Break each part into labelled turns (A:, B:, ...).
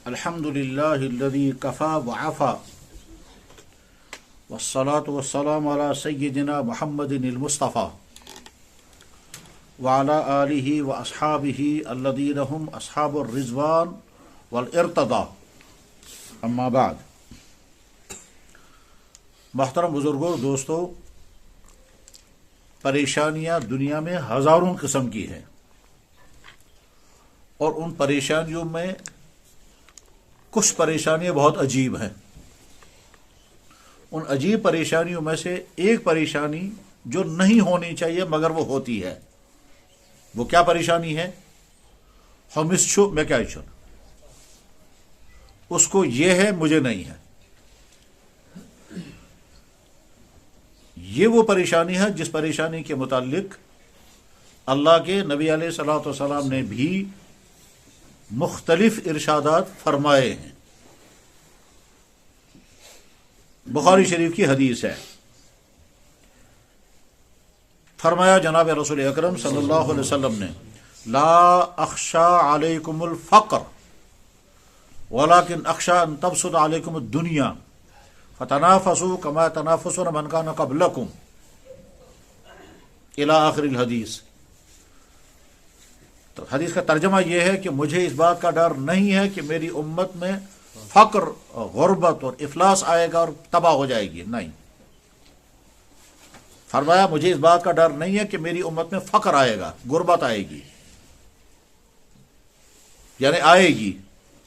A: الحمدللہ الذی کفا وعفا والصلاة والسلام علی سیدنا محمد المصطفى وعلى آلہ واصحابہ الذین هم اصحاب الرضوان والارتضاء، اما بعد۔ محترم بزرگوں، دوستو، پریشانیاں دنیا میں ہزاروں قسم کی ہیں، اور ان پریشانیوں میں کچھ پریشانیاں بہت عجیب ہیں۔ ان عجیب پریشانیوں میں سے ایک پریشانی جو نہیں ہونی چاہیے مگر وہ ہوتی ہے، وہ کیا پریشانی ہے؟ ہمشو میں کیا چن، اس کو یہ ہے مجھے نہیں ہے۔ یہ وہ پریشانی ہے جس پریشانی کے متعلق اللہ کے نبی علیہ الصلوۃ والسلام نے بھی مختلف ارشادات فرمائے ہیں۔ بخاری شریف کی حدیث ہے، فرمایا جناب رسول اکرم صلی اللہ علیہ وسلم نے، لا اخشى علیکم الفقر ولكن اخشى ان تبسط علیکم الدنیا فتنافسوا كما تنافسون من كان قبلكم الى آخر الحدیث۔ تو حدیث کا ترجمہ یہ ہے کہ مجھے اس بات کا ڈر نہیں ہے کہ میری امت میں فقر، غربت اور افلاس آئے گا اور تباہ ہو جائے گی، نہیں۔ فرمایا مجھے اس بات کا ڈر نہیں ہے کہ میری امت میں فقر آئے گا، غربت آئے گی، یعنی آئے گی،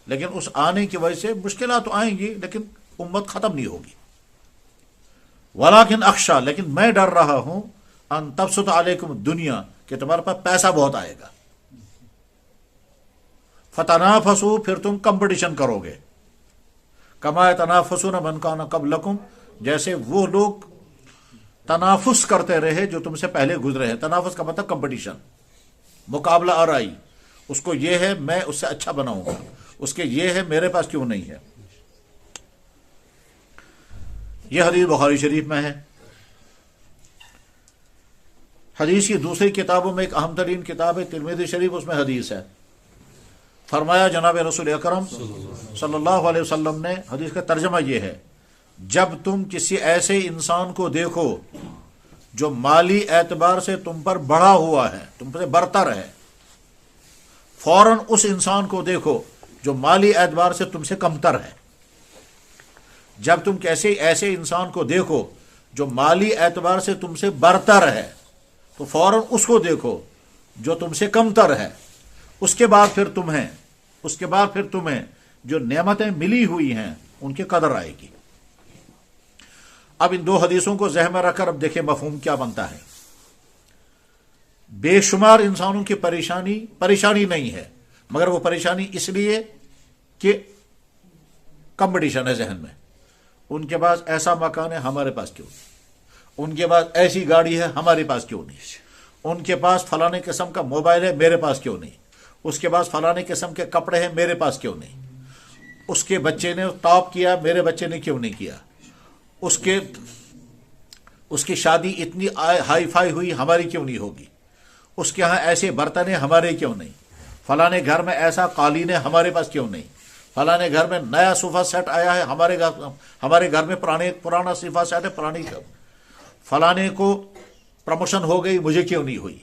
A: لیکن اس آنے کی وجہ سے مشکلات تو آئیں گی لیکن امت ختم نہیں ہوگی۔ ولیکن اخشا، لیکن میں ڈر رہا ہوں، ان تبسط علیکم الدنیا، کہ تمہارے پاس پیسہ بہت آئے گا، فتنافسوا، پھر تم کمپٹیشن کرو گے، کما تنافسون من کان قبلکم، جیسے وہ لوگ تنافس کرتے رہے جو تم سے پہلے گزرے ہیں۔ تنافس کا مطلب کمپٹیشن، مقابلہ آرائی، اس کو یہ ہے میں اس سے اچھا بناؤں گا، اس کے یہ ہے میرے پاس کیوں نہیں ہے۔ یہ حدیث بخاری شریف میں ہے۔ حدیث کی دوسری کتابوں میں ایک اہم ترین کتاب ہے ترمذی شریف، اس میں حدیث ہے۔ فرمایا جناب رسول اکرم صلی اللہ علیہ وسلم نے، حدیث کا ترجمہ یہ ہے، جب تم کسی ایسے انسان کو دیکھو جو مالی اعتبار سے تم پر بڑھا ہوا ہے، تم سے برتر ہے، فوراً اس انسان کو دیکھو جو مالی اعتبار سے تم سے کمتر ہے۔ جب تم کیسے ایسے انسان کو دیکھو جو مالی اعتبار سے تم سے برتر ہے تو فوراً اس کو دیکھو جو تم سے کمتر ہے۔ اس کے بعد پھر تمہیں جو نعمتیں ملی ہوئی ہیں ان کی قدر آئے گی۔ اب ان دو حدیثوں کو ذہن میں رکھ کر اب دیکھیں مفہوم کیا بنتا ہے۔ بے شمار انسانوں کی پریشانی نہیں ہے، مگر وہ پریشانی اس لیے کہ کمپٹیشن ہے ذہن میں۔ ان کے پاس ایسا مکان ہے، ہمارے پاس کیوں نہیں؟ ان کے پاس ایسی گاڑی ہے، ہمارے پاس کیوں نہیں؟ ان کے پاس فلانے قسم کا موبائل ہے، میرے پاس کیوں نہیں؟ اس کے پاس فلانے قسم کے کپڑے ہیں، میرے پاس کیوں نہیں؟ اس کے بچے نے ٹاپ کیا، میرے بچے نے کیوں نہیں کیا؟ اس کی شادی اتنی ہائی فائی ہوئی، ہماری کیوں نہیں ہوگی؟ اس کے ہاں ایسے برتن ہیں، ہمارے کیوں نہیں؟ فلانے گھر میں ایسا قالین ہے، ہمارے پاس کیوں نہیں؟ فلانے گھر میں نیا صوفہ سیٹ آیا ہے، ہمارے گھر میں پرانا صوفہ سیٹ ہے، فلانے کو پروموشن ہو گئی، مجھے کیوں نہیں ہوئی؟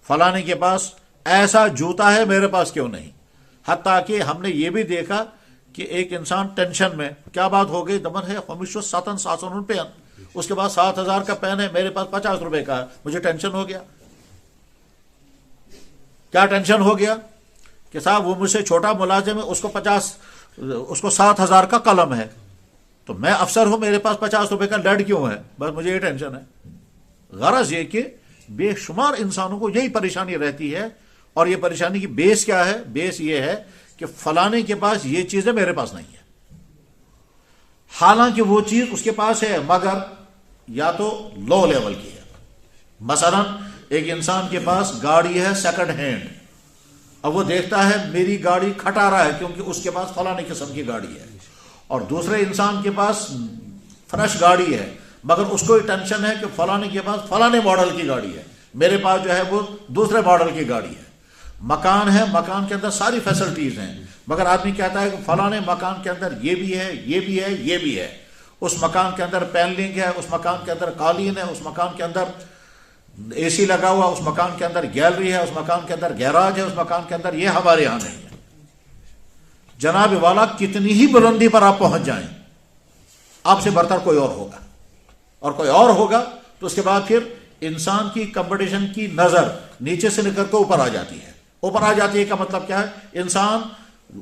A: فلانے کے پاس ایسا جوتا ہے، میرے پاس کیوں نہیں؟ حتیٰ کہ ہم نے یہ بھی دیکھا کہ ایک انسان ٹینشن میں، کیا بات ہو گئی؟ دمن ہے ہمیشہ 700 روپے، اس کے پاس 7,000 کا پین ہے، میرے پاس 50 روپے کا ہے، مجھے ٹینشن ہو گیا۔ کیا ٹینشن ہو گیا؟ کہ صاحب وہ مجھ سے چھوٹا ملازم ہے، اس کو 7,000 کا قلم ہے، تو میں افسر ہوں، میرے پاس 50 روپے کا لیڈ کیوں ہے؟ بس مجھے یہ ٹینشن ہے۔ غرض یہ کہ بے شمار انسانوں کو یہی پریشانی رہتی ہے، اور یہ پریشانی کی بیس کیا ہے؟ بیس یہ ہے کہ فلانے کے پاس یہ چیز ہے، میرے پاس نہیں ہے، حالانکہ وہ چیز اس کے پاس ہے مگر یا تو لو لیول کی ہے۔ مثلا ایک انسان کے پاس گاڑی ہے سیکنڈ ہینڈ، اب وہ دیکھتا ہے میری گاڑی کھٹا رہا ہے کیونکہ اس کے پاس فلانے قسم کی گاڑی ہے، اور دوسرے انسان کے پاس فریش گاڑی ہے مگر اس کو ٹینشن ہے کہ فلانے کے پاس فلانے ماڈل کی گاڑی ہے، میرے پاس جو ہے وہ دوسرے ماڈل کی گاڑی ہے۔ مکان ہے، مکان کے اندر ساری فیسلٹیز ہیں مگر آدمی کہتا ہے کہ فلاں مکان کے اندر یہ بھی ہے، یہ بھی ہے، یہ بھی ہے، اس مکان کے اندر پینلنگ ہے، اس مکان کے اندر قالین ہے، اس مکان کے اندر اے سی لگا ہوا، اس مکان کے اندر گیلری ہے، اس مکان کے اندر گیراج ہے، اس مکان کے اندر، یہ ہمارے یہاں نہیں ہے۔ جناب والا کتنی ہی بلندی پر آپ پہنچ جائیں، آپ سے برتر کوئی اور ہوگا، اور کوئی اور ہوگا تو اس کے بعد پھر انسان کی کمپٹیشن کی نظر نیچے سے نکل کر اوپر آ جاتی ہے۔ اوپر آ جاتی ہے کا مطلب کیا ہے؟ انسان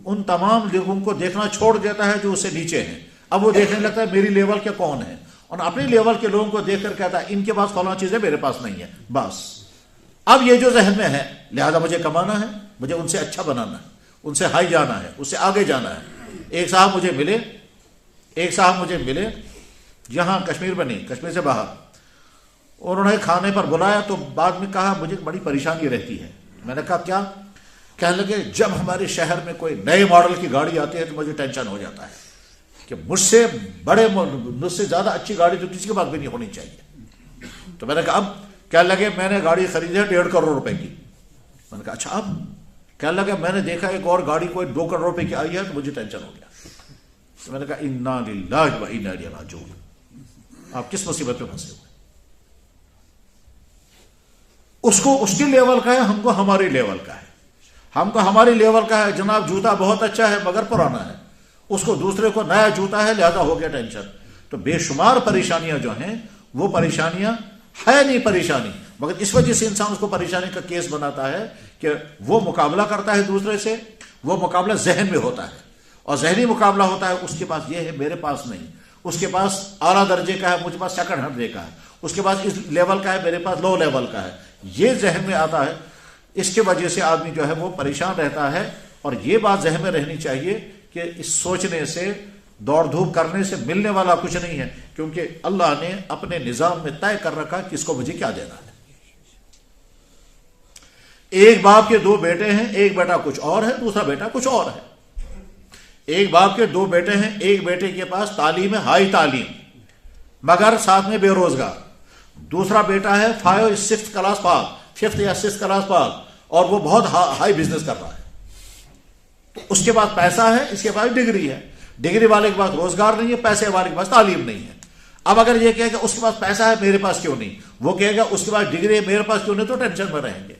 A: ان تمام لوگوں کو دیکھنا چھوڑ دیتا ہے جو اس سے نیچے ہیں، اب وہ دیکھنے لگتا ہے میری لیول کے کون ہیں، اور اپنے لیول کے لوگوں کو دیکھ کر کہتا ہے ان کے پاس فلاں چیزیں میرے پاس نہیں ہے۔ بس اب یہ جو ذہن میں ہے، لہذا مجھے کمانا ہے، مجھے ان سے اچھا بنانا ہے، ان سے ہائی جانا ہے، اس سے آگے جانا ہے۔ ایک صاحب مجھے ملے یہاں کشمیر میں نہیں، کشمیر سے باہر، انہوں نے کھانے پر بلایا تو بعد میں کہا مجھے بڑی پریشانی رہتی ہے۔ میں نے کہا کیا؟ کہنے لگے جب ہمارے شہر میں کوئی نئے ماڈل کی گاڑی آتی ہے تو مجھے ٹینشن ہو جاتا ہے کہ مجھ سے زیادہ اچھی گاڑی تو کسی کے پاس بھی نہیں ہونی چاہیے۔ تو میں نے کہا اب؟ کہنے لگے میں نے گاڑی خریدی ہے 1.5 کروڑ روپے کی۔ میں نے کہا اچھا اب؟ کہنے لگے میں نے دیکھا ایک اور گاڑی کوئی 2 کروڑ روپے کی آئی ہے تو مجھے ٹینشن ہو گیا۔ تو میں نے کہا انا للہ و انا الیہ راجعون، آپ کس مصیبت پہ پھنسے ہوئے؟ اس کو اس کے لیول کا ہے، ہم کو ہماری لیول کا ہے، ہم کو ہماری لیول کا ہے۔ جناب جوتا بہت اچھا ہے مگر پرانا ہے، اس کو دوسرے کو نیا جوتا ہے لہذا ہو گیا ٹینشن۔ تو بے شمار پریشانیاں جو ہیں وہ پریشانیاں ہے نہیں پریشانی، مگر اس وجہ سے انسان اس کو پریشانی کا کیس بناتا ہے کہ وہ مقابلہ کرتا ہے دوسرے سے، وہ مقابلہ ذہن میں ہوتا ہے، اور ذہنی مقابلہ ہوتا ہے، اس کے پاس یہ ہے میرے پاس نہیں، اس کے پاس اعلیٰ درجے کا ہے مجھے پاس سیکنڈ درجے کا ہے، اس کے پاس اس لیول کا ہے میرے پاس لو لیول کا ہے، یہ ذہن میں آتا ہے۔ اس کے وجہ سے آدمی جو ہے وہ پریشان رہتا ہے، اور یہ بات ذہن میں رہنی چاہیے کہ اس سوچنے سے، دوڑ دھوپ کرنے سے ملنے والا کچھ نہیں ہے، کیونکہ اللہ نے اپنے نظام میں طے کر رکھا کہ اس کو مجھے کیا دینا ہے۔ ایک باپ کے 2 بیٹے ہیں، ایک بیٹا کچھ اور ہے، دوسرا بیٹا کچھ اور ہے۔ ایک باپ کے 2 بیٹے ہیں، ایک بیٹے کے پاس تعلیم ہے، ہائی تعلیم، مگر ساتھ میں بے روزگار، دوسرا بیٹا ہے 5th کلاس پاس، 5th یا 6th کلاس پاس، اور وہ بہت ہائی بزنس کر رہا ہے۔ تو اس کے پاس پیسہ ہے، اس کے پاس ڈگری ہے، ڈگری والے کے پاس روزگار نہیں ہے، پیسے والے کے پاس تعلیم نہیں ہے۔ اب اگر یہ کہے کہ اس کے پاس پیسہ ہے میرے پاس کیوں نہیں، وہ کہے گا اس کے پاس ڈگری ہے میرے پاس کیوں نہیں، تو ٹینشن میں رہیں گے۔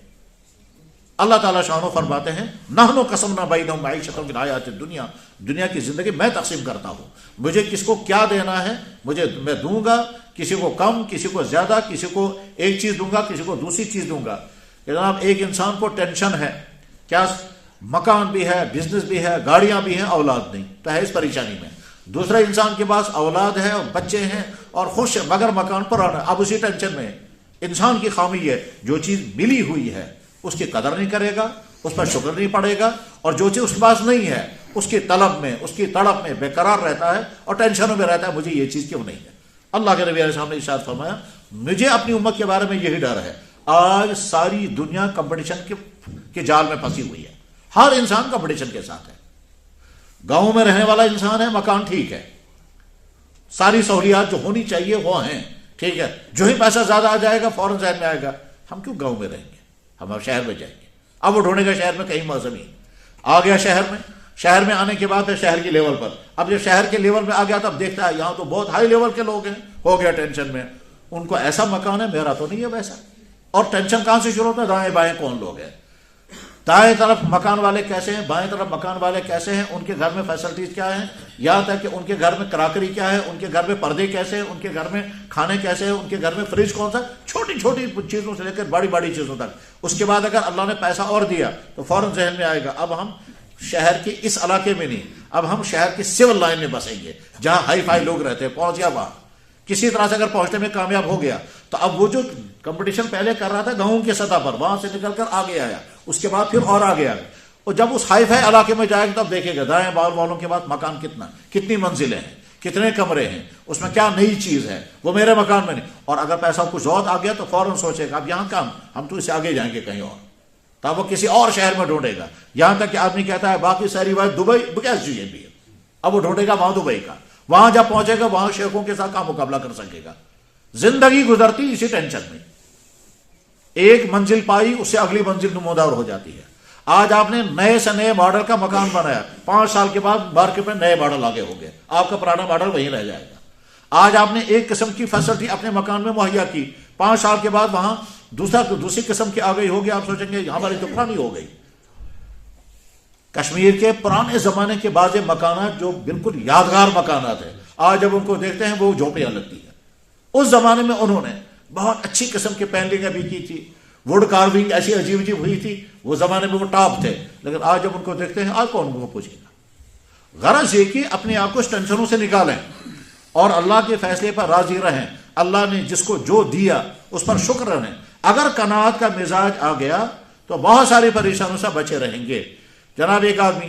A: اللہ تعالیٰ شانو فرماتے ہیں نحن قسمنا بینہم معیشتہم فی الحیاۃ الدنیا، دنیا کی زندگی میں تقسیم کرتا ہوں، مجھے کس کو کیا دینا ہے میں دوں گا، کسی کو کم، کسی کو زیادہ، کسی کو ایک چیز دوں گا، کسی کو دوسری چیز دوں گا۔ جناب ایک انسان کو ٹینشن ہے، کیا؟ مکان بھی ہے، بزنس بھی ہے، گاڑیاں بھی ہیں، اولاد نہیں، تو ہے اس پریشانی میں۔ دوسرا انسان کے پاس اولاد ہے اور بچے ہیں اور خوش ہے مگر مکان پرانا، اب اسی ٹینشن میں ہے۔ انسان کی خامی ہے، جو چیز ملی ہوئی ہے اس کی قدر نہیں کرے گا، اس پر شکر نہیں پڑے گا، اور جو چیز اس کے پاس نہیں ہے اس کی طلب میں، اس کی تڑپ میں بے قرار رہتا ہے اور ٹینشنوں میں رہتا ہے، مجھے یہ چیز کیوں نہیں ہے۔ اللہ کے نبی علیہ السلام نے ارشاد فرمایا مجھے اپنی امت کے بارے میں یہی ڈر ہے، آج ساری دنیا کمپٹیشن کے جال میں پھنسی ہوئی ہے، ہر انسان کمپٹیشن کے ساتھ ہے۔ گاؤں میں رہنے والا انسان ہے، مکان ٹھیک ہے، ساری سہولیات جو ہونی چاہیے وہ ہیں، ٹھیک ہے، جو ہی پیسہ زیادہ آ جائے گا فوراً ذہن میں آئے گا ہم کیوں گاؤں میں رہیں گے، ہم اب شہر میں جائیں گے۔ اب وہ ڈھونڈے گا شہر میں کہیں موسمی آ گیا، شہر میں آنے کے بعد پھر شہر کی لیول پر، اب جب شہر کے لیول میں آ گیا تو اب دیکھتا ہے یہاں تو بہت ہائی لیول کے لوگ ہیں، ہو گیا ٹینشن میں، ان کو ایسا مکان ہے میرا تو نہیں ہے ویسا، اور ٹینشن کہاں سے شروع ہوتا ہے؟ دائیں بائیں کون لوگ ہیں، دائیں طرف مکان والے کیسے ہیں، بائیں طرف مکان والے کیسے ہیں، ان کے گھر میں فیسلٹیز کیا ہیں، یہاں تک کہ ان کے گھر میں کراکری کیا ہے، ان کے گھر میں پردے کیسے ہیں، ان کے گھر میں کھانے کیسے ہیں، ان کے گھر میں فریج کون سا، چھوٹی چھوٹی چیزوں سے لے کر بڑی بڑی چیزوں تک۔ اس کے بعد اگر اللہ نے پیسہ اور دیا تو فوراً ذہن میں آئے گا اب ہم شہر کے اس علاقے میں نہیں، اب ہم شہر کے سول لائن میں بسیں گے جہاں ہائی فائی لوگ رہتے ہیں، پہنچ گیا وہاں، کسی طرح سے اگر پہنچنے میں کامیاب ہو گیا تو اب وہ جو کمپٹیشن پہلے کر رہا تھا گاؤں کی سطح پر، وہاں سے نکل کر آگے آیا، اس کے بعد پھر اور آگے آیا، اور جب اس ہائی فائی علاقے میں جائے گا تب دیکھے گا دائیں بال والوں کے بعد مکان کتنی منزلیں ہیں، کتنے کمرے ہیں، اس میں کیا نئی چیز ہے، وہ میرے مکان میں نہیں، اور اگر پیسہ کچھ اور آ گیا تو فوراً سوچے گا اب یہاں کام، ہم تو اس سے آگے جائیں گے کہیں اور، تب وہ کسی اور شہر میں ڈھونڈے گا، یہاں تک کہ آدمی کہتا ہے باقی ساری بات دبئی کیسی چیز بھی ہے، اب وہ ڈھونڈے گا وہاں دبئی کا، وہاں جب پہنچے گا وہاں شیخوں کے ساتھ کام مقابلہ کر سکے گا۔ زندگی گزرتی اسی ٹینشن میں، ایک منزل پائی اس سے اگلی منزل نمودار ہو جاتی ہے، آج آپ نے نئے سے نئے ماڈل کا مکان بنایا، 5 سال کے بعد مارکیٹ میں نئے ماڈل آگے ہو گئے، آپ کا پرانا ماڈل وہیں رہ جائے گا۔ آج آپ نے ایک قسم کی فیسلٹی اپنے مکان میں مہیا کی، 5 سال کے بعد وہاں دوسری قسم کی آ گئی ہوگی، آپ سوچیں گے ہماری تو پرانی ہو گئی۔ کشمیر کے پرانے زمانے کے بعض مکانات جو بالکل یادگار مکانات ہیں، آج جب ان کو دیکھتے ہیں وہ جھوپڑیاں لگتی ہیں۔ اس زمانے میں انہوں نے بہت اچھی قسم کی پینٹنگیں بھی کی تھی، ووڈ کارونگ ایسی عجیب عجیب ہوئی تھی، وہ زمانے میں وہ ٹاپ تھے، لیکن آج جب ان کو دیکھتے ہیں آج کون ان کو پوچھے گا؟ غرض یہ کہ اپنے آپ کو اس ٹینشنوں سے نکالیں اور اللہ کے فیصلے پر راضی رہیں۔ اللہ نے جس کو جو دیا اس پر شکر رہیں۔ اگر قناعت کا مزاج آ گیا تو بہت ساری پریشانیوں سے بچے رہیں گے۔ جناب ایک آدمی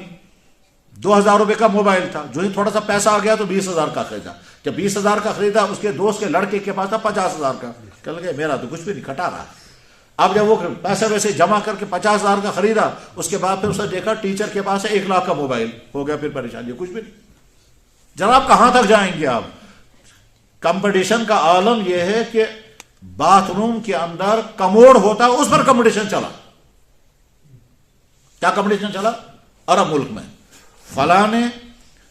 A: 2000 روپے کا موبائل تھا، جو ہی تھوڑا سا پیسہ آ گیا تو 20,000 کا خریدا۔ جب 20,000 کا خریدا، اس کے دوست کے لڑکے کے پاس تھا 50,000 کا، کہ لگے میرا تو کچھ بھی نہیں کھٹا رہا۔ اب جب وہ پیسے ویسے جمع کر کے 50,000 کا خریدا، اس کے بعد پھر اسے دیکھا ٹیچر کے پاس ہے 1 لاکھ کا موبائل، ہو گیا پھر پریشانی، کچھ بھی نہیں۔ جناب کہاں تک جائیں گے آپ؟ کمپٹیشن کا عالم یہ ہے کہ باتھ روم کے اندر کموڈ ہوتا ہے، اس پر کمپٹیشن چلا۔ کیا کمپٹیشن چلا؟ عرب ملک میں فلانے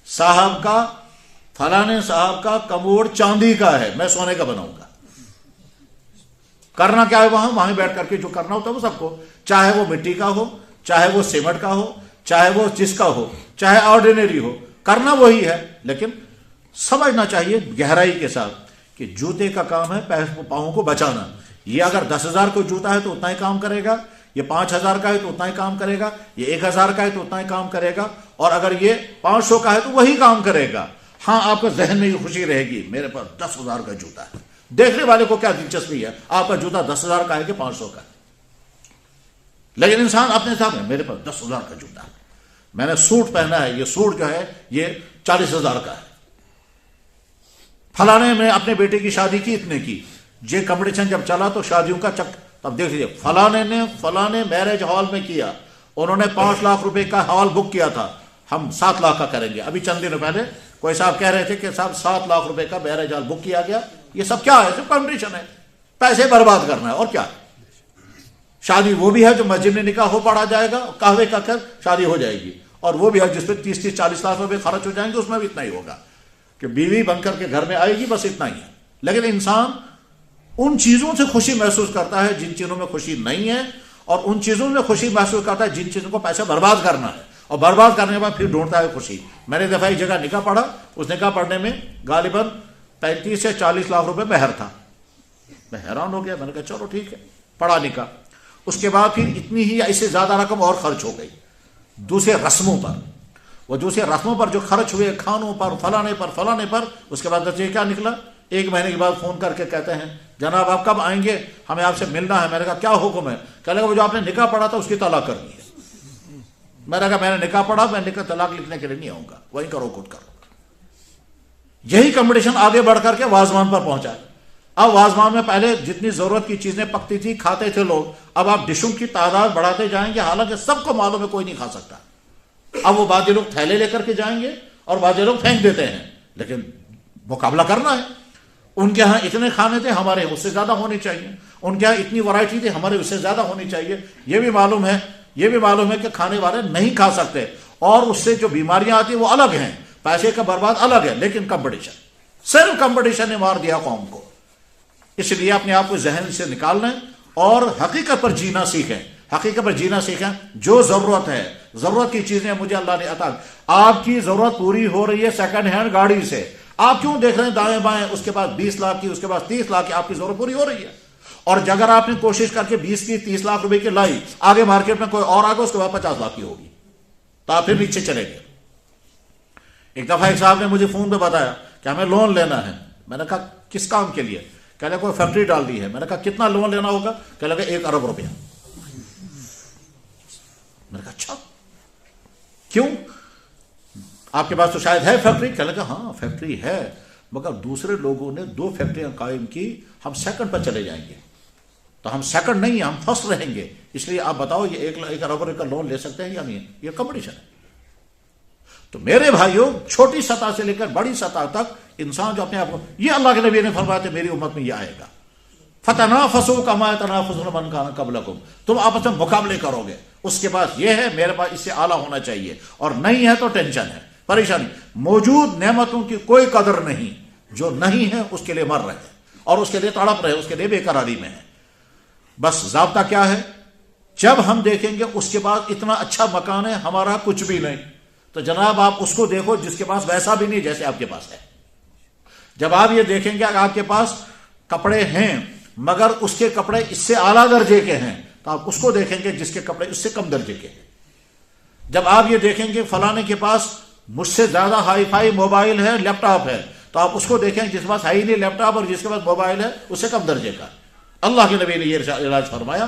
A: صاحب کا کموڈ چاندی کا ہے، میں سونے کا بناؤں گا۔ کرنا کیا ہے وہاں بیٹھ کر کے جو کرنا ہوتا ہے وہ سب کو، چاہے وہ مٹی کا ہو، چاہے وہ سیمنٹ کا ہو، چاہے وہ جس کا ہو، چاہے آرڈینری ہو، کرنا وہی ہے۔ لیکن سمجھنا چاہیے گہرائی کے ساتھ کہ جوتے کا کام ہے پاؤں کو بچانا۔ یہ اگر 10,000 کو جوتا ہے تو اتنا ہی کام کرے گا، یہ 5,000 کا ہے تو اتنا ہی کام کرے گا، یہ 1,000 کا ہے تو اتنا ہی کام کرے گا، اور اگر یہ 500 کا ہے تو وہی کام کرے گا۔ ہاں آپ کے ذہن میں یہ خوشی رہے گی میرے پاس 10,000 کا جوتا ہے، دیکھنے والے کو کیا دلچسپی ہے آپ کا جوتا 10,000 کا ہے کہ 500 کا ہے، لیکن انسان اپنے حساب میں میرے پاس 10,000 کا جوتا ہے، میں نے سوٹ پہنا ہے، یہ سوٹ جو ہے یہ 40,000 کا ہے، فلانے میں اپنے بیٹے کی شادی کی اتنے کی۔ یہ کمپٹیشن جب چلا تو شادیوں کا اب دیکھ لیجیے، فلانے میرج ہال میں کیا، انہوں نے 5 لاکھ روپے کا ہال بک کیا تھا، ہم 7 لاکھ کا کریں گے۔ ابھی چند دنوں پہلے کوئی صاحب کہہ رہے تھے کہ صاحب 7 لاکھ روپے کا میرج ہال بک کیا گیا۔ یہ سب کیا ہے؟ صرف کمپٹیشن ہے، پیسے برباد کرنا ہے، اور کیا۔ شادی وہ بھی ہے جو مسجد میں نکاح ہو پڑا جائے گا، قہوے کا کر شادی ہو جائے گی، اور وہ بھی ہے جس پہ 30-40 لاکھ روپے خرچ ہو جائیں گے، اس میں بھی اتنا ہی ہوگا کہ بیوی بن کر کے گھر میں آئے گی، بس اتنا ہی ہے۔ لیکن انسان ان چیزوں سے خوشی محسوس کرتا ہے جن چیزوں میں خوشی نہیں ہے، اور ان چیزوں میں خوشی محسوس کرتا ہے جن چیزوں کو پیسے برباد کرنا ہے، اور برباد کرنے کے بعد پھر ڈھونڈتا ہے خوشی۔ میں نے دفعہ ایک جگہ نکاح پڑھا، اس نکاح پڑھنے میں غالباً 35 سے 40 لاکھ روپے مہر تھا۔ میں حیران ہو گیا، میں نے کہا چلو ٹھیک ہے، پڑھا نکاح۔ اس کے بعد پھر اتنی ہی یا اس سے زیادہ رقم اور خرچ ہو گئی دوسرے رسموں پر، وہ دوسرے رسموں پر جو خرچ ہوئے، کھانوں پر، فلانے پر۔ اس کے بعد نتیجہ کیا نکلا؟ 1 مہینے کے بعد فون کر کے کہتے ہیں جناب آپ کب آئیں گے، ہمیں آپ سے ملنا ہے۔ میں نے کہا کیا حکم ہے؟ کہنے لگا وہ جو آپ نے نکاح پڑھا تھا اس کی طلاق کرنی ہے۔ میں نے کہا میں نے نکاح پڑھا، میں نکاح طلاق لکھنے کے لیے نہیں آؤں گا، وہی کرو خود کرو۔ یہی کمپٹیشن آگے بڑھ کر کے وازوان پر پہنچا۔ اب وازوان میں پہلے جتنی ضرورت کی چیزیں پکتی تھی کھاتے تھے لوگ، اب آپ ڈشوں کی تعداد بڑھاتے جائیں گے، حالانکہ سب کو معلوم ہے کوئی نہیں کھا سکتا۔ اب وہ بعض لوگ تھیلے لے کر کے جائیں گے اور بعض لوگ پھینک دیتے ہیں، لیکن مقابلہ کرنا ہے۔ ان کے ہاں اتنے کھانے تھے، ہمارے اس سے زیادہ ہونی چاہیے، ان کے ہاں اتنی ورائٹی تھی، ہمارے اس سے زیادہ ہونی چاہیے۔ یہ بھی معلوم ہے کہ کھانے والے نہیں کھا سکتے، اور اس سے جو بیماریاں آتی ہیں وہ الگ ہیں، پیسے کا برباد الگ ہے، لیکن کمپٹیشن، صرف کمپٹیشن نے مار دیا قوم کو۔ اس لیے اپنے آپ کو ذہن سے نکال لیں اور حقیقت پر جینا سیکھیں، حقیقت پر جینا سیکھیں۔ جو ضرورت ہے، ضرورت کی چیزیں مجھے اللہ نے عطا، آپ کی ضرورت پوری ہو رہی ہے سیکنڈ ہینڈ گاڑی سے، آپ کیوں دیکھ رہے ہیں دائیں بائیں؟ اس کے بعد 20 لاکھ کی، اس کے بعد 30 لاکھ کی، آپ کی ضرورت پوری ہو رہی ہے۔ اور اگر آپ نے کوشش کر کے 20 کی 30 لاکھ روپے کی لائی، آگے مارکیٹ میں کوئی اور آگے اس کے بعد 50 لاکھ کی ہوگی، تو آپ پھر نیچے چلے گئے۔ ایک دفعہ ایک صاحب نے مجھے فون پہ بتایا کہ ہمیں لون لینا ہے۔ میں نے کہا کس کام کے لیے؟ کہنے لگا کوئی فیکٹری ڈال دی ہے۔ میں نے کہا کتنا لون لینا ہوگا؟ کہنے لگا 1 ارب روپیہ۔ میں نے کہا اچھا کیوں؟ آپ کے پاس تو شاید ہے فیکٹری؟ کہنے لگا ہاں فیکٹری ہے، مگر دوسرے لوگوں نے 2 فیکٹریاں قائم کی، ہم سیکنڈ پر چلے جائیں گے، تو ہم سیکنڈ نہیں، ہم فرسٹ رہیں گے۔ اس لیے آپ بتاؤ یہ 1 ارب روپے کا لون لے سکتے ہیں یا نہیں؟ یہ کمپٹیشن ہے۔ تو میرے بھائیوں، چھوٹی سطح سے لے کر بڑی سطح تک انسان جو اپنے آپ کو، یہ اللہ کے نبی نے فرمایا تھا میری امت میں یہ آئے گا، فتنافسوا کما یتنافس من کان قبلکم، تم آپس میں مقابلے کرو گے، اس کے پاس یہ ہے، میرے پاس اس سے اعلیٰ ہونا چاہیے، اور نہیں ہے تو ٹینشن ہے، پریشانی۔ موجود نعمتوں کی کوئی قدر نہیں، جو نہیں ہے اس کے لیے مر رہے ہیں اور اس کے لیے تڑپ رہے، اس کے لیے بے قراری میں ہے۔ بس ضابطہ کیا ہے؟ جب ہم دیکھیں گے اس کے پاس اتنا اچھا مکان ہے، ہمارا کچھ بھی نہیں، تو جناب آپ اس کو دیکھو جس کے پاس ویسا بھی نہیں جیسے آپ کے پاس ہے۔ جب آپ یہ دیکھیں گے کہ آپ کے پاس کپڑے ہیں مگر اس کے کپڑے اس سے اعلیٰ درجے کے ہیں، تو آپ اس کو دیکھیں گے جس کے کپڑے اس سے کم درجے کے ہیں۔ جب آپ یہ دیکھیں گے فلانے کے پاس مجھ سے زیادہ ہائی فائی موبائل ہے، لیپ ٹاپ ہے، تو آپ اس کو دیکھیں جس کے پاس ہے ہی نہیں لیپ ٹاپ اور جس کے پاس موبائل ہے اس سے کم درجے کا۔ اللہ کے نبی نے یہ ارشاد فرمایا،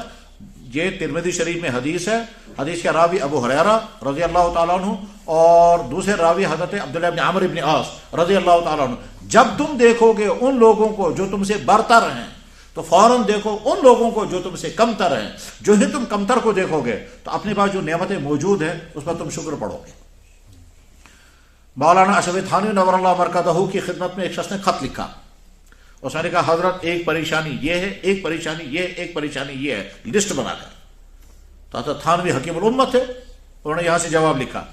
A: یہ ترمذی شریف میں حدیث ہے، حدیث کے راوی ابو ہریرہ رضی اللہ تعالیٰ عنہ اور دوسرے راوی حضرت عبداللہ بن عمرو بن عاص رضی اللہ تعالیٰ عنہ، جب تم دیکھو گے ان لوگوں کو جو تم سے برتر ہیں تو فوراً دیکھو ان لوگوں کو جو تم سے کمتر ہیں۔ جو ہی تم کمتر کو دیکھو گے تو اپنے پاس جو نعمتیں موجود ہیں اس پر تم شکر پڑھو گے۔ مولانا اشرف تھانوی نور اللہ مرکزہ کی خدمت میں ایک شخص نے خط لکھا، اس نے کہا حضرت ایک پریشانی یہ ہے، ایک پریشانی یہ ہے، ایک پریشانی یہ ہے، لسٹ بنا کر۔ تو حضرت تھانوی حکیم الامت ہے، انہوں نے یہاں سے جواب لکھا،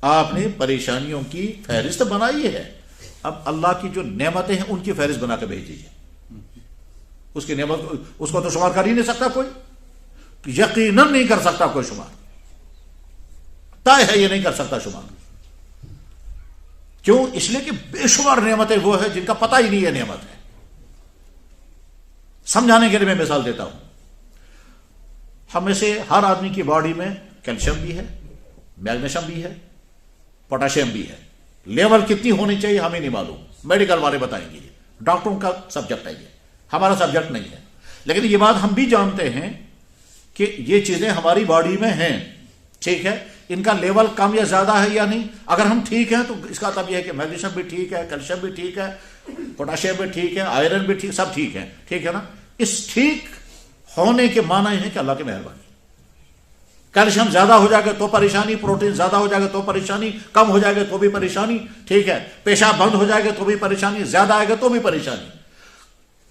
A: آپ نے پریشانیوں کی فہرست بنائی ہے، اب اللہ کی جو نعمتیں ہیں ان کی فہرست بنا کے بھیج دیجیے۔ اس کی نعمت اس کو تو شمار کر ہی نہیں سکتا کوئی، یقیناً نہیں کر سکتا کوئی شمار، طے ہے یہ نہیں کر سکتا شمار۔ کیوں؟ اس لیے کہ بے شمار نعمتیں وہ ہیں جن کا پتہ ہی نہیں ہے نعمت ہے۔ سمجھانے کے لیے میں مثال دیتا ہوں، ہم میں سے ہر آدمی کی باڈی میں کیلشیم بھی ہے، میگنیشیم بھی ہے، پوٹاشیم بھی ہے، لیول کتنی ہونی چاہیے ہمیں نہیں معلوم، میڈیکل والے بتائیں گے، ڈاکٹروں کا سبجیکٹ ہے یہ، ہمارا سبجیکٹ نہیں ہے۔ لیکن یہ بات ہم بھی جانتے ہیں کہ یہ چیزیں ہماری باڈی میں ہیں، ٹھیک ہے، ان کا لیول کم یا زیادہ ہے یا نہیں۔ اگر ہم ٹھیک ہیں تو اس کا مطلب یہ ہے کہ میگنیشیم بھی ٹھیک ہے، کیلشیم بھی ٹھیک ہے، پوٹاشیم بھی ٹھیک ہے، آئرن بھی ٹھیک، سب ٹھیک ہے، ٹھیک ہے نا۔ اس ٹھیک ہونے کے معنی یہ ہے کہ اللہ کی مہربانی۔ کیلشیم زیادہ ہو جائے گا تو پریشانی، پروٹین زیادہ ہو جائے گا تو پریشانی، کم ہو جائے گا تو بھی پریشانی، ٹھیک ہے، پیشاب بند ہو جائے گا تو بھی پریشانی، زیادہ آئے گا تو بھی پریشانی،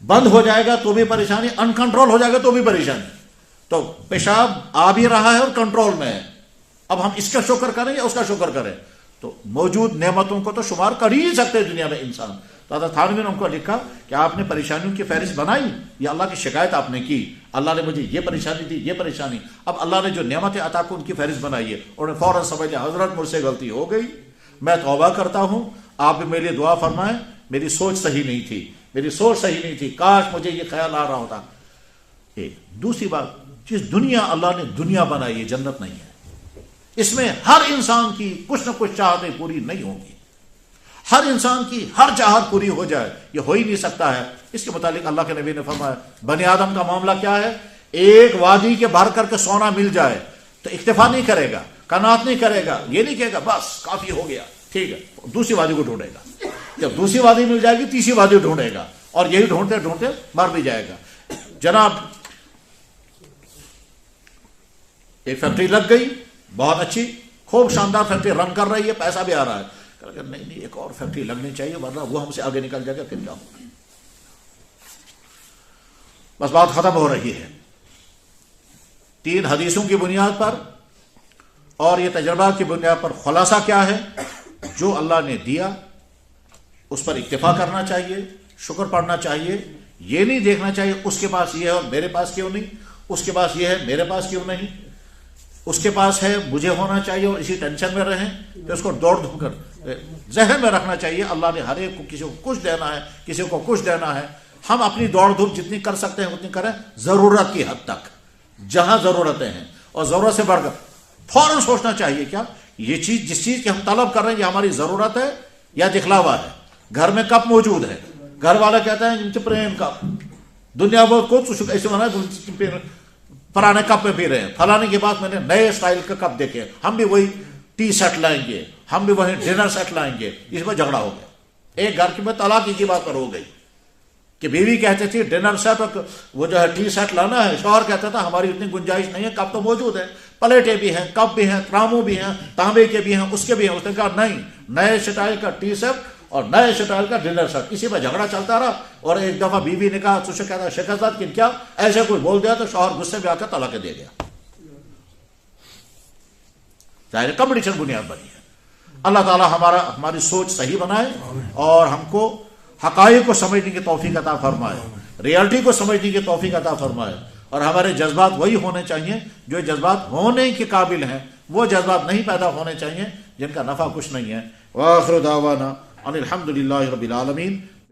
A: بند ہو جائے گا تو بھی پریشانی، ان کنٹرول ہو جائے گا تو بھی پریشانی۔ تو پیشاب آ بھی رہا ہے اور کنٹرول میں ہے، اب ہم اس کا شکر کریں یا اس کا شکر کریں؟ تو موجود نعمتوں کو تو شمار کر ہی سکتے دنیا میں انسان۔ تو حضرت تھانوی نے ان کو لکھا کہ آپ نے پریشانیوں کی فہرست بنائی یا اللہ کی شکایت آپ نے کی، اللہ نے مجھے یہ پریشانی دی، یہ پریشانی، اب اللہ نے جو نعمتیں عطا کو ان کی فہرست بنائی ہے۔ انہوں نے فوراً سمجھ لیا حضرت مجھ سے غلطی ہو گئی، میں توبہ کرتا ہوں، آپ بھی میرے لیے دعا فرمائیں، میری سوچ صحیح نہیں تھی، میری سوچ صحیح نہیں تھی، کاش مجھے یہ خیال آ رہا ہوتا۔ دوسری بات، جس دنیا اللہ نے دنیا بنائی ہے جنت نہیں ہے، اس میں ہر انسان کی کچھ نہ کچھ چاہتیں پوری نہیں ہوں گی، ہر انسان کی ہر چاہت پوری ہو جائے یہ ہو ہی نہیں سکتا ہے۔ اس کے متعلق اللہ کے نبی نے فرمایا بنی آدم کا معاملہ کیا ہے، ایک وادی کے بھر کر کے سونا مل جائے تو اکتفا نہیں کرے گا، قناعت نہیں کرے گا، یہ نہیں کہے گا بس کافی ہو گیا، ٹھیک ہے، دوسری وادی کو ڈھونڈے گا، جب دوسری وادی مل جائے گی تیسری وادی ڈھونڈے گا، اور یہی ڈھونڈتے ڈھونڈتے مر بھی جائے گا۔ جناب ایک فیکٹری لگ گئی، بہت اچھی خوب شاندار فیکٹری رن کر رہی ہے، پیسہ بھی آ رہا ہے، نہیں ایک اور فیکٹری لگنی چاہیے ورنہ وہ ہم سے آگے نکل جائے گا، پھر کیا ہوگا؟ بس بات ختم ہو رہی ہے۔ 3 حدیثوں کی بنیاد پر اور یہ تجربات کی بنیاد پر خلاصہ کیا ہے؟ جو اللہ نے دیا اس پر اکتفا کرنا چاہیے، شکر پڑھنا چاہیے، یہ نہیں دیکھنا چاہیے اس کے پاس یہ ہے اور میرے پاس کیوں نہیں، اس کے پاس یہ ہے میرے پاس کیوں نہیں، اس کے پاس ہے مجھے ہونا چاہیے اور اسی ٹینشن میں رہیں، تو اس کو دوڑ دھوپ کر ذہن میں رکھنا چاہیے اللہ نے ہر ایک کو کسی کو کچھ دینا ہے، کسی کو کچھ دینا ہے۔ ہم اپنی دوڑ دھوپ جتنی کر سکتے ہیں اتنی کریں، ضرورت کی حد تک، جہاں ضرورتیں ہیں، اور ضرورت سے بڑھ کر فوراً سوچنا چاہیے کیا یہ چیز جس چیز کی ہم طلب کر رہے ہیں یہ ہماری ضرورت ہے یا دکھلاوا ہے۔ گھر میں کپ موجود ہے، گھر والا کہتا ہے پریم کپ، دنیا کو ایسے بنا پرانے کپ میں پی رہے ہیں، فلانے کے بعد میں نے نئے اسٹائل کا کپ دیکھے، ہم بھی وہی ٹی سیٹ لائیں گے، ہم بھی وہی ڈنر سیٹ لائیں گے، اس میں جھگڑا ہو گیا۔ ایک گھر کی میں طلاق کی بات پر ہو گئی کہ بیوی کہتی تھی ڈنر سیٹ اور وہ جو ہے ٹی سیٹ لانا ہے، شوہر کہتا تھا ہماری اتنی گنجائش نہیں ہے، کپ تو موجود ہے، پلیٹیں بھی ہیں، کپ بھی ہیں، ترامو بھی ہیں، تانبے کے بھی ہیں، اس کے بھی ہیں۔ اس نے کہا نہیں، نئے اسٹائل کا ٹی سیٹ اور نئے اسٹائل کا ڈنر سیٹ، اسی میں جھگڑا چلتا رہا۔ اور ایک دفعہ بیوی نے کہا تجھے کہتا شکست کہ کیا ایسے کوئی بول دیا تو شوہر غصے میں آ کر طلاق دے گیا۔ ظاہر کمپٹیشن بنیاد بنی ہے. اللہ تعالیٰ ہماری سوچ صحیح بنائے اور ہم کو حقائق کو سمجھنے کی توفیق عطا فرمائے, ریالٹی کو سمجھنے کی توفیق عطا فرمائے, اور ہمارے جذبات وہی ہونے چاہیے جو جذبات ہونے کے قابل ہیں, وہ جذبات نہیں پیدا ہونے چاہیے جن کا نفع کچھ نہیں ہے. وآخر دعوانا ان الحمد للہ رب العالمین.